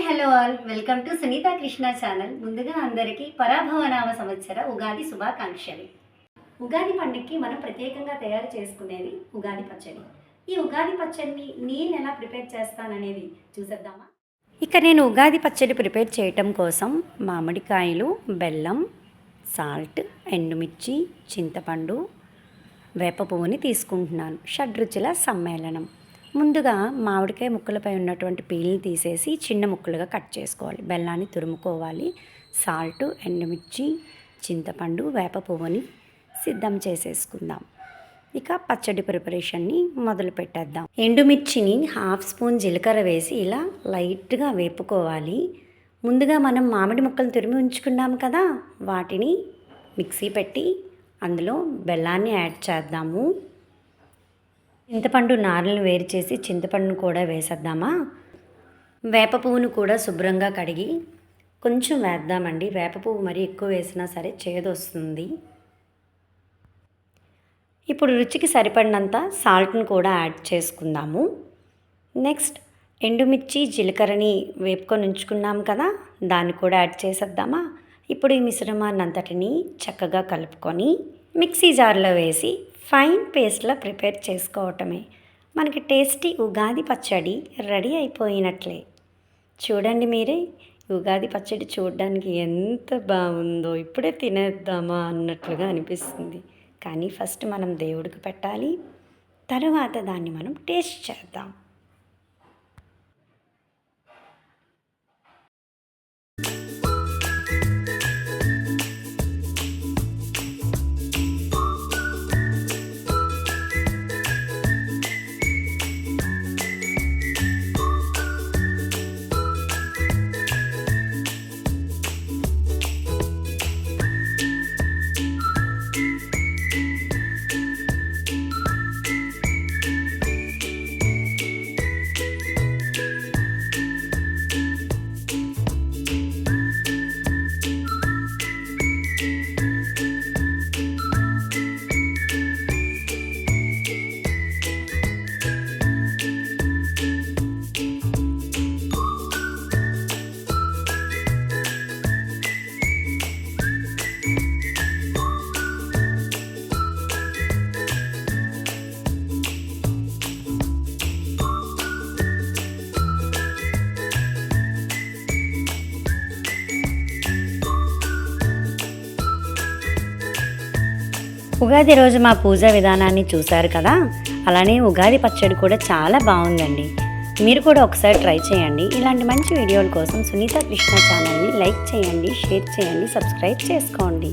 Hello all, welcome to Sunitha Krishna channel. ముందుగా అందరికీ పరాభవనామ సంవత్సర ఉగాది శుభాకాంక్షలు. ఉగాది పండుగకి మనం ప్రత్యేకంగా తయారు చేసుకునేది ఉగాది పచ్చడి. ఈ ఉగాది పచ్చడిని నేను ఎలా ప్రిపేర్ చేస్తాననేది చూసేద్దామా. ఇక నేను ఉగాది పచ్చడి ప్రిపేర్ చేయటం కోసం మామిడికాయలు, బెల్లం, సాల్ట్, ఎండుమిర్చి, చింతపండు, వేప పువ్వుని తీసుకుంటున్నాను. షడ్రుచుల సమ్మేళనం. ముందుగా మామిడికాయ ముక్కలపై ఉన్నటువంటి పీల్ని తీసేసి చిన్న ముక్కలుగా కట్ చేసుకోవాలి. బెల్లాన్ని తురుముకోవాలి. సాల్ట్, ఎండుమిర్చి, చింతపండు, వేప పువ్వుని సిద్ధం చేసేసుకుందాం. ఇక పచ్చడి ప్రిపరేషన్ని మొదలు పెట్టేద్దాం. ఎండుమిర్చిని హాఫ్ స్పూన్ జీలకర్ర వేసి ఇలా లైట్గా వేపుకోవాలి. ముందుగా మనం మామిడి ముక్కలు తురిమి ఉంచుకున్నాం కదా, వాటిని మిక్సీ పెట్టి అందులో బెల్లాన్ని యాడ్ చేద్దాము. చింతపండు నారలను వేరు చేసి చింతపండును కూడా వేసేద్దామా. వేప పువ్వును కూడా శుభ్రంగా కడిగి కొంచెం వేద్దామండి. వేప పువ్వు మరీ ఎక్కువ వేసినా సరే చేదు వస్తుంది. ఇప్పుడు రుచికి సరిపడినంత సాల్ట్ను కూడా యాడ్ చేసుకుందాము. నెక్స్ట్ ఎండుమిర్చి, జీలకర్రని వేపుకొని ఉంచుకున్నాం కదా, దాన్ని కూడా యాడ్ చేసేద్దామా. ఇప్పుడు ఈ మిశ్రమాన్ని అంతటిని చక్కగా కలుపుకొని మిక్సీ జార్లో వేసి ఫైన్ పేస్ట్లా ప్రిపేర్ చేసుకోవటమే. మనకి టేస్టీ ఉగాది పచ్చడి రెడీ అయిపోయినట్లే. చూడండి మీరే, ఉగాది పచ్చడి చూడడానికి ఎంత బాగుందో, ఇప్పుడే తినేద్దామా అన్నట్లుగా అనిపిస్తుంది. కానీ ఫస్ట్ మనం దేవుడికి పెట్టాలి, తర్వాత దాన్ని మనం టేస్ట్ చేద్దాం. ఉగాది రోజు మా పూజా విధానాన్ని చూశారు కదా, అలానే ఉగాది పచ్చడి కూడా చాలా బాగుందండి. మీరు కూడా ఒకసారి ట్రై చేయండి. ఇలాంటి మంచి వీడియోల కోసం సునీత కృష్ణ ఛానల్ని లైక్ చేయండి, షేర్ చేయండి, సబ్స్క్రైబ్ చేసుకోండి.